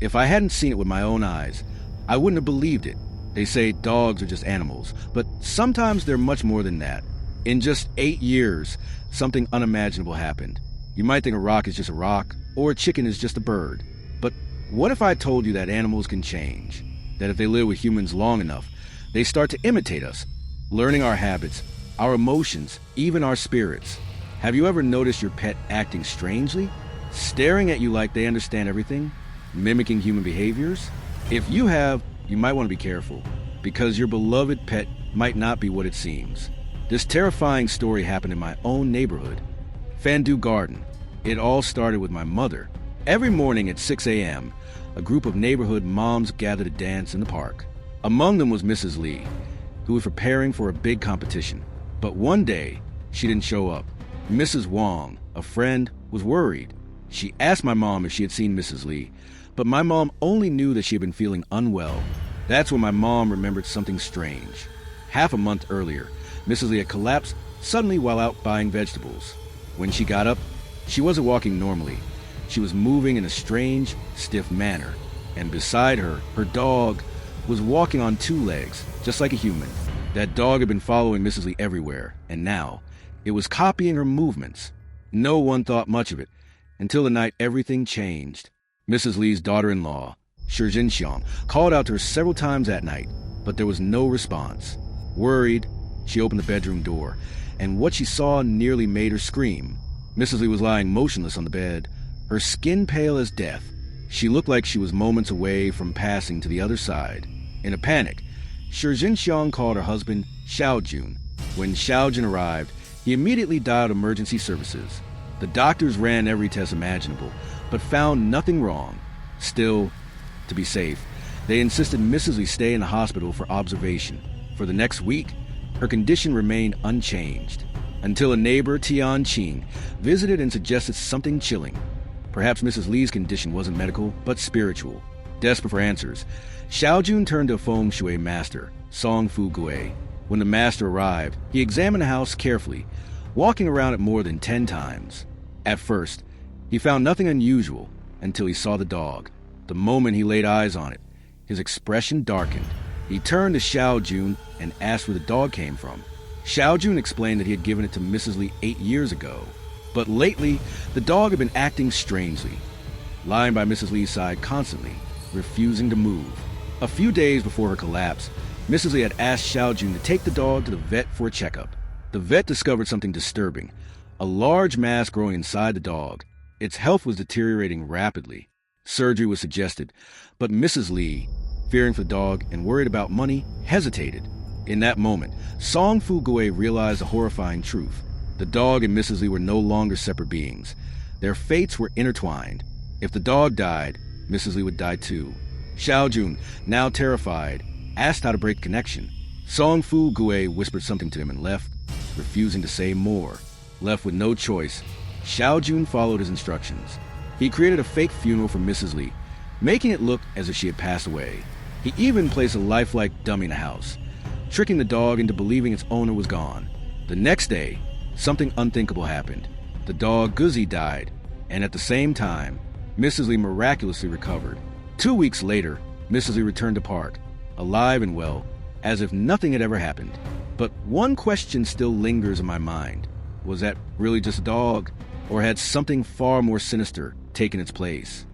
If I hadn't seen it with my own eyes, I wouldn't have believed it. They say dogs are just animals, but sometimes they're much more than that. In just 8 years, something unimaginable happened. You might think a rock is just a rock, or a chicken is just a bird. But what if I told you that animals can change? That if they live with humans long enough, they start to imitate us, learning our habits, our emotions, even our spirits. Have you ever noticed your pet acting strangely? Staring at you like they understand everything? Mimicking human behaviors? If you have, you might want to be careful, because your beloved pet might not be what it seems. This terrifying story happened in my own neighborhood, Fandu Garden. It all started with my mother. Every morning at 6 a.m., a group of neighborhood moms gathered to dance in the park. Among them was Mrs. Lee, who was preparing for a big competition. But one day, she didn't show up. Mrs. Wong, a friend, was worried. She asked my mom if she had seen Mrs. Lee, but my mom only knew that she had been feeling unwell. That's when my mom remembered something strange. Half a month earlier, Mrs. Lee had collapsed suddenly while out buying vegetables. When she got up, she wasn't walking normally. She was moving in a strange, stiff manner. And beside her, her dog was walking on 2 legs, just like a human. That dog had been following Mrs. Lee everywhere, and now it was copying her movements. No one thought much of it, until the night everything changed. Mrs. Lee's daughter-in-law, Shi Jinxiang, called out to her several times that night, but there was no response. Worried, she opened the bedroom door, and what she saw nearly made her scream. Mrs. Lee was lying motionless on the bed, her skin pale as death. She looked like she was moments away from passing to the other side. In a panic, Shi Jinxiang called her husband, Xiao Jun. When Xiao Jun arrived, he immediately dialed emergency services. The doctors ran every test imaginable, but found nothing wrong. Still, to be safe, they insisted Mrs. Lee stay in the hospital for observation. For the next week, her condition remained unchanged, until a neighbor, Tian Qing, visited and suggested something chilling. Perhaps Mrs. Lee's condition wasn't medical, but spiritual. Desperate for answers, Xiao Jun turned to a Feng Shui master, Song Fu Gui. When the master arrived, he examined the house carefully, walking around it more than 10 times. At first, he found nothing unusual until he saw the dog. The moment he laid eyes on it, his expression darkened. He turned to Xiao Jun and asked where the dog came from. Xiao Jun explained that he had given it to Mrs. Lee 8 years ago. But lately, the dog had been acting strangely, lying by Mrs. Lee's side constantly, refusing to move. A few days before her collapse, Mrs. Lee had asked Xiao Jun to take the dog to the vet for a checkup. The vet discovered something disturbing, a large mass growing inside the dog. Its health was deteriorating rapidly. Surgery was suggested, but Mrs. Lee, fearing for the dog and worried about money, hesitated. In that moment, Song Fu Gui realized a horrifying truth. The dog and Mrs. Lee were no longer separate beings. Their fates were intertwined. If the dog died, Mrs. Lee would die too. Xiao Jun, now terrified, asked how to break connection. Song Fu Gui whispered something to him and left, refusing to say more. Left with no choice, Xiao Jun followed his instructions. He created a fake funeral for Mrs. Lee, making it look as if she had passed away. He even placed a lifelike dummy in the house, tricking the dog into believing its owner was gone. The next day, something unthinkable happened. The dog Guzzi died, and at the same time, Mrs. Lee miraculously recovered. 2 weeks later, Mrs. Lee returned to park, alive and well, as if nothing had ever happened. But one question still lingers in my mind. Was that really just a dog, or had something far more sinister taken its place?